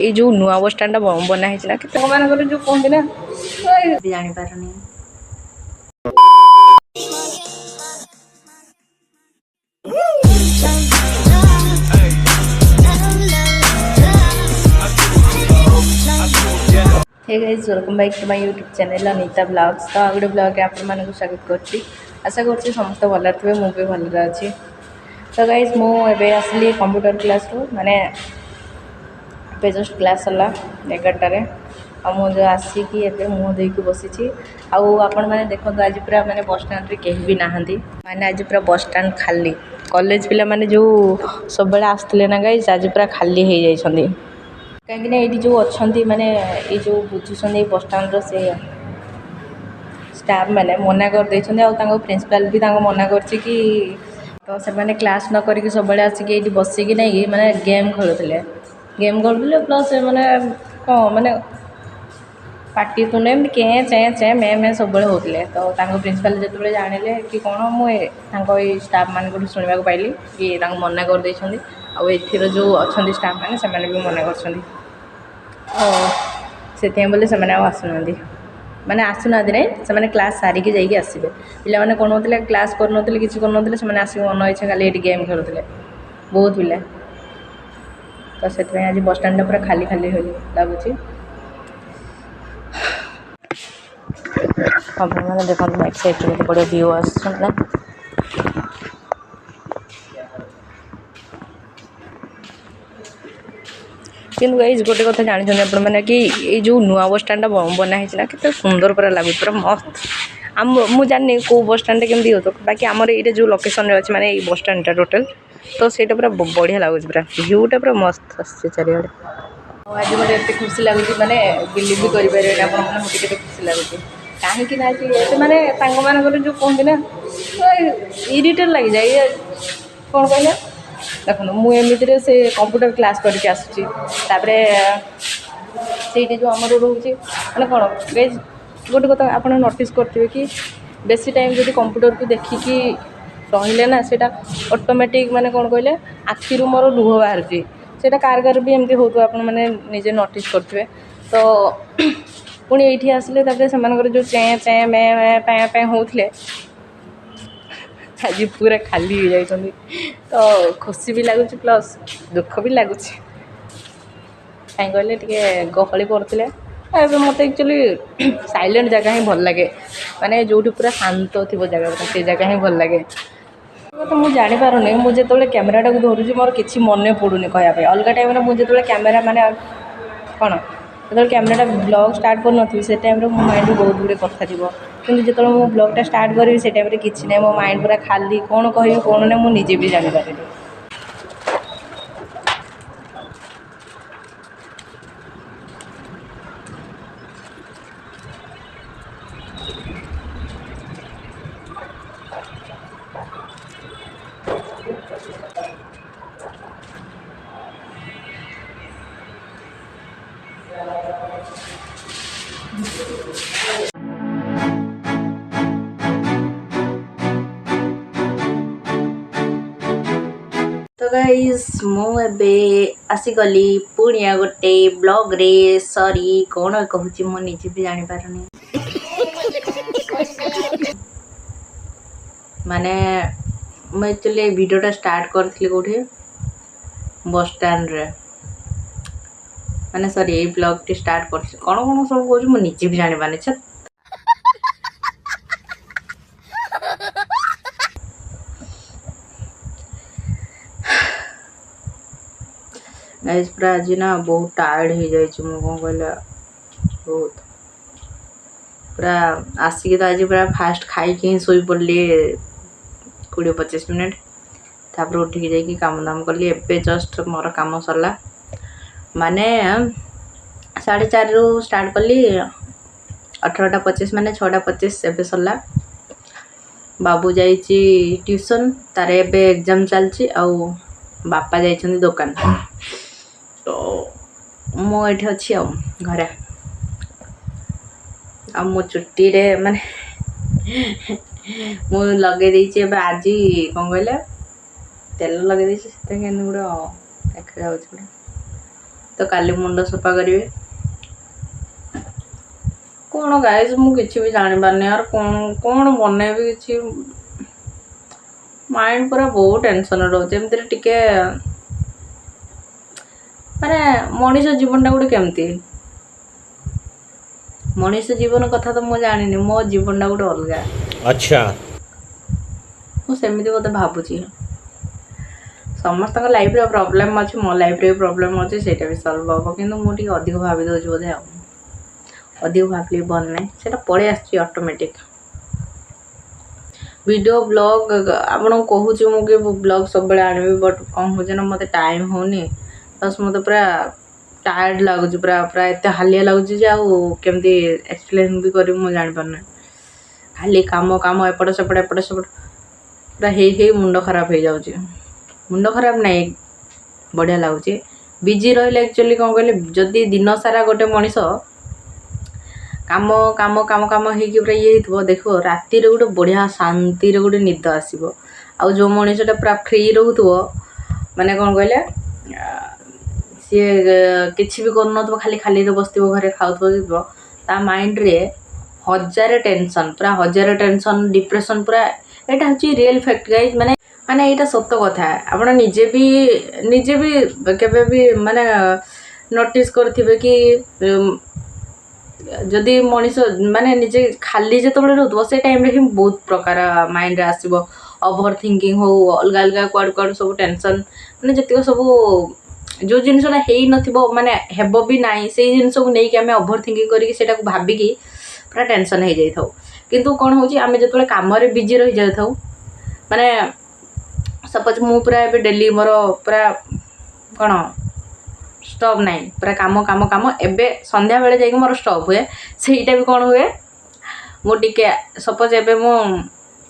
ये जो नुआ बस स्टाण्ड बना है कि मान जो कहते ना जापारे hey guys welcome back to my YouTube channel Anita blogs. तो गोटे ब्लॉग आप स्वागत करुँची। आशा कर समस्त भल थे मुझे भल अच्छी। तो गाइस मुझे आसली कंप्यूटर क्लास रू माने जस्ट क्लास सरला 11टारे मुझे आसिकी मुँह देकी बसी आपण मैंने देखो आज पूरा माने बस स्टाण्ड कहीं भी नहांती माने आज पूरा बस स्टाण्ड खाली कॉलेज पिला माने जो सब बेले आसते ना गाइस आज पूरा खाली हो जाइछंदी कहीं ये जो अच्छा माने ये जो बुझुं बस स्टाण्ड से स्टाफ मैंने मना कर प्रिंसिपल भी मना कर तो से क्लास न करके सब आसिक ये बसिकी नहीं माने गेम खेलुले प्लस मैंने कौन माने पार्टी तुने केँ चेँ चेँ मे मे सब होते तो प्रिंसिपल जो जानिले कि कौन मुझे स्टाफ मान शुणा पाइली कि मना कर एथर जो अच्छा स्टाफ मैंने से भी मना कर बोले से आसुना माने आसुना नहीं से क्लास सारिकी जाइए आसबे पे कौन होते क्लास करन किसी करन से आसिक मन इच्छा खाली गेम खेलुले बहुत पिला तो से आज बस स्टाण्ड पूरा खाली खाली लगुच मैंने देखो बैक साइड में बड़े व्यू आसना किंतु गाइस गोटे कथा जानी आपण मैंने कि ये जो नुआ बस स्टाण्ड बना है कि सुंदर पूरा लगुच पूरा मस्त आम मु जानी को बस स्टाण्ड केमती हो बाकी आमर ये जो लोकेशन अच्छे माने बस स्टाण्ड टोटल तो सहीटा पूरा बढ़िया लगुच पूरा भ्यूटा पूरा मस्त आसे चारिड़े आज मतलब एत खुशी लगुच माने बिलीव भी करें मुझे खुशी लगुच कहीं माने जो कहते ना इरिटेट लग जाए कौन कहले देखो मुझे से कंप्यूटर क्लास करके आसूँ जो आमर रोचे मैंने कौन गाइस गोटे कथा आप नोटिस करेंगे कि बेसी टाइम जो कंप्यूटर को देखिकी रहिले ना से ऑटोमेटिक माने कौन कहले आखिर मोर लुह बाहर से कार कार भी एमती हो मैंने निजे नोटिस करेंगे तो पुणी ये आसिले जो चेँ चेँ मे मे पैँ पैँ होते आज पूरा खाली हो जाइछंदी तो खुशी भी लगुच प्लस दुख भी लगुच कहीं कहले टे गहली करते मत एक्चुअली साइलेंट जगह ही भल लगे माने जो पूरा शांत थी जगह से जगह ही भल लगे तो मुझे जापारे मुझे जो कैमेराटा को धरुची मोर किसी मन पड़ूनी कहवाई अलग टाइम मुझे जो कैमेरा माने कौन जो कैमेराटा ब्लॉग स्टार्ट कर से टाइम मो माइंड बहुत गुड़े कथा थी कि जो मो ब्लॉगटा स्टार्ट करी से टाइम किसी ना मो माइंड पूरा खाली कौन कह कौन ना मुझे भी जापारे तो गाइस मुझे आसीगली पुणी गोटे ब्लॉग रे सॉरी कौन कहूँ मुझे भी जापारे माने मुझे एक्चुअली वीडियोटा स्टार्ट करी कौटे बस स्टाण्ड रे माने सॉरी ये ब्लॉग टी स्टार्ट कर कौन कौन सब कहूँ मुझे भी जापारे गाइस पूरा आज ना बहुत टायर्ड हो जाए कौन कहला बहुत पूरा आसिक तो आज पूरा फास्ट खाई शोई पड़े 20-25 मिनट तापर उठिकी जाकि काम दाम कली एबे जस्ट मोर काम सरला माने 4:30 रू स्टार्ट कली 18:25 माने 6:25 एबे सरला बाबू जाइए ट्यूशन तार एबे एग्जाम चलची आउ बापा जाइछंदी दुकान तो मुझे अच्छी घरे आ मो चुट्टी रे माने मु लगे देछि एबे आज कौन कहले तेल लगे देछि से गुड़ा देखा तो काली मुंड सफा करेंगे कौन गाइज मु किसी भी जानी पारनी यार कौन कौन बनैबी किसी माइंड पूरा बहुत टेंशन रोचे एमती टिके माने मनीष जीवनटा गोटे केमती मनीष जीवन कथा तो मुझे जानी मो जीवनटा गोटे अलग अच्छा मुझे बोधे भावुची समस्त लाइफ रे प्रॉब्लम अच्छे मो लाइफ रे प्रॉब्लम अच्छे से भी सल्व हम कि मुझे अधिक भावी दूसरी बोधे अधिक भाविली भल ना से पड़े आटोमेटिक वीडियो ब्लॉग आपन कहूँ मुझे ब्लॉग सब बड़े आनबी बट कौन हो ना मत टाइम होनी बस मत पूरा टायर्ड लगुच पूरा पूरा एत हालिया लगुच केमती एक्सप्लेन भी कर जानी पारना खाली काम काम एपट सेपट पूरा हे मुंड खराब हो जाऊँ मुंड खराब नहीं बढ़िया लगुच बिजी रही एक्चुअली कौन कहले जदि दिन सारा गोटे मनीष काम काम काम काम हो पूरा ये देख राति गोटे बढ़िया शांति गोटे निद आसो आ जो मनीषटा पूरा फ्री रोथो माने कौन कहले सी किसी भी कर खाली खाली बस घरे खाऊ ता माइंड रे हजार टेंशन पूरा हजार टेंशन डिप्रेशन पूरा यहाँ हूँ रियल फैक्ट गाइज माने माने यहाँ सत कथा आप निजे भी केबे भी माने नोटिस करथिबे कि जदि मनीष माने निजे खाली जो रोथो से टाइम रे ही बहुत प्रकार माइंड आसो ओवर थिंकिंग हो अलग अलग कुआड़ कुआड़ सब टेंशन माने जतिक सब जो जिनसा हो माने हेब भी ना से जिन को लेकिन आम ओवर थिंकिंग करके भाविकी पूरा टेंशन हो जाता किंतु कौन हो आम जो कम बिजी रही जाता माने सपोज मु पूरा ए डेली मोर पूरा कौन स्टॉप नहीं पूरा काम काम काम एबे संध्या बेले जाइए मोर स्टॉप हुए सहीटा भी कौन हुए मुझे सपोज एबे मु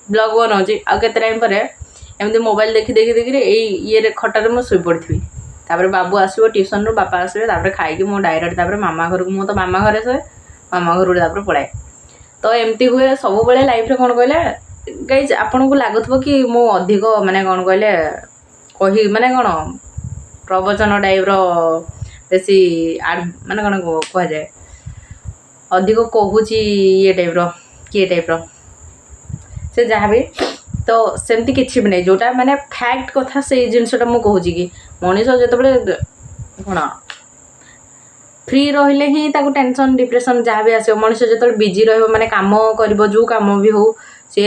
ब्लॉग बनाऊँगी आउ के टाइम पर एमती मोबाइल देखी देखी देखी ये खटारे मुझे शुई पड़ी तापर बाबू आसो ट्यूशन रू बापा आसवे तापर खाई मु डायरेक्ट तापर मामा घर को मु तो मामा घरे सोए मामा घर तापर पलाए तो एमती हुए सब बेले लाइफ रे कौन कहले गाइज आपन को लगुव कि मु अधिक माने कौन कहले कही माने कौन प्रवचन टाइप रो बेसी माने कौन कह जाए अधिक कहूँ ये टाइप रो किए टाइप रो से जहाँ भी तो सेमती किसी भी नहीं जोटा माने फैक्ट कथा से जिनसटा मु कहूँ कि मनीष जो कौन फ्री रहिले ही ताको टेंशन डिप्रेशन जहाँ भी आसो मनीष जो बिजी रही माने काम कर जो काम भी हो सी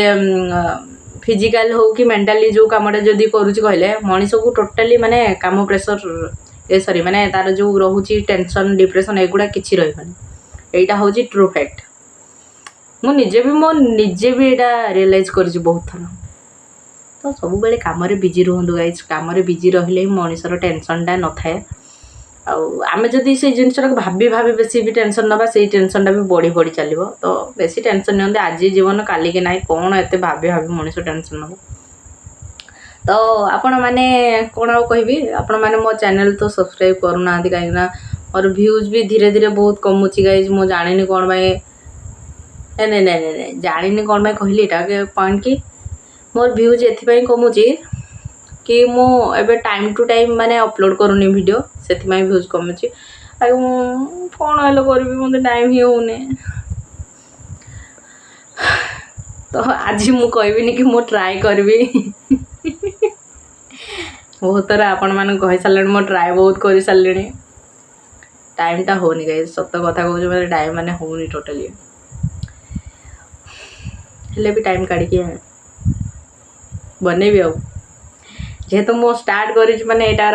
फिजिकल हो कि मेंटली जो कमटा जदि करुच्ची कहले मनीष को टोटाली माने काम प्रेशर ए सॉरी माने तार जो रोचे टेंशन डिप्रेशन एगुड़ा किसी रही यहाँ हूँ ट्रू फैक्ट मुझे भी यहाँ रियलाइज कर बहुत थर तो सब बेले कम बिजी रुहतु गाइज कम बिजी रही मनीषर टेंशनटा न थाए आम जदि से जिनसा भाभी भाभी बेसी भी टेंशन नवा से टेंशनटा भी बढ़ी बढ़ी चलो तो बेसी टेंशन नहीं आज जीवन काली के ना कौन एत भाभी भाभी मनीष टेंशन नब तो आपण मैंने कौन आ कहि आपण मैंने मो चैनल तो सब्सक्राइब करूना कहीं मोर व्यूज भी धीरे धीरे बहुत कमुची गाइज मु जानी कौन नहीं नहीं नहीं नहीं जानी कौन कहली ये पॉइंट कि मोर व्यूज एथि कमुची कि मु एबे टाइम टू टाइम माने अपलोड करूनी वीडियो से व्यूज कमुची कौन हेल्लो करी मत टाइम ही होने तो आज मु कहबिनी कि मु ट्राए करबी बहुत थर आपण मान कहि सारे मो ट्राए बहुत कर सारे टाइमटा होनी गाइस सत कथा कहूँ मतलब टाइम माने होनी टोटली हेले भी टाइम काढ़ी बनैबी जेहेतु मो स्टार्ट कर माने एटार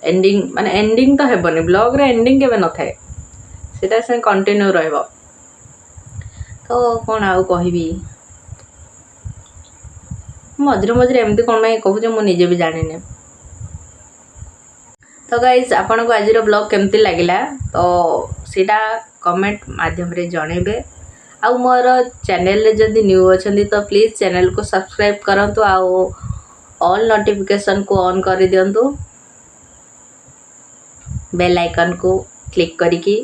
एंडिंग माने एंडिंग तो हेबनी ब्लॉग रे एंडिंग केबे न थाए सेटा से कंटिन्यू रहबो तो कौन आउ कहबी मझे मझे एमती कौन कहूँ मुझे भी जानी तो गाइज आपन को आज ब्लॉग केमती लगिला तो सीटा कमेंट माध्यम रे जणेबे आउ मोर चैनल रे जदि न्यू अछंदी तो प्लीज चैनल को सब्सक्राइब करंतु आउ ऑल नोटिफिकेशन को ऑन कर दियंतु बेल आइकन को क्लिक करिकी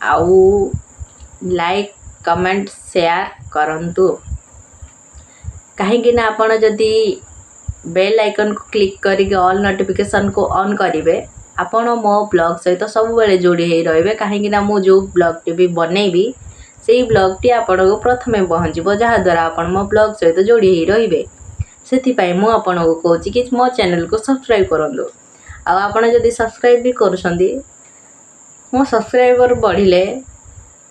आउ लाइक कमेंट शेयर करंतु कहीं ना आपण जदि बेल आइकन को क्लिक करके ऑल नोटिफिकेशन को ऑन करेंगे आपण मो ब्लॉग सहित सब बेले जोड़ी हो रे कहीं मु जो ब्लॉग भी बनईबी से ब्लॉग टी आपण को प्रथमे पहुँचो जहाद्वारा आपण मो ब्लॉग सहित जोड़ी हो रे से मुझे को कहूँ कि मो चैनल को सब्सक्राइब करूँ आपण जदि सब्सक्राइब भी करुँच मो सब्सक्राइबर बढ़िले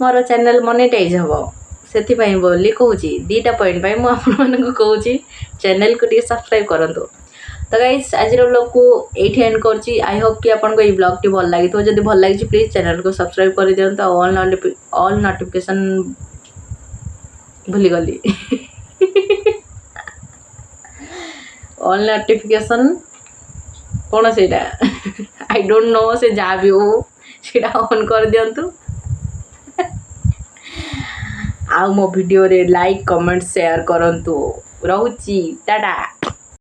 मोर चैनल मोनेटाइज हम से बोली कहूँ दीटा पॉइंट मुझे कहूँ चैनल को टी सब्सक्राइब करूँ। तो गाइस आज ब्लॉग को ये एंड कर आई होप कि आपको ये ब्लॉग टी भल लगी जब भल लगी प्लीज चैनल को सब्सक्राइब कर दिखाँ ऑल नोटिफिकेशन भूलीगली ऑल नोटिफिकेशन कौन से आई डोंट नो से जहाँ भी हो सीटा ऑन कर दिंतु आ मो वीडियो रे लाइक कमेंट शेयर करंतु। रहुची टाटा।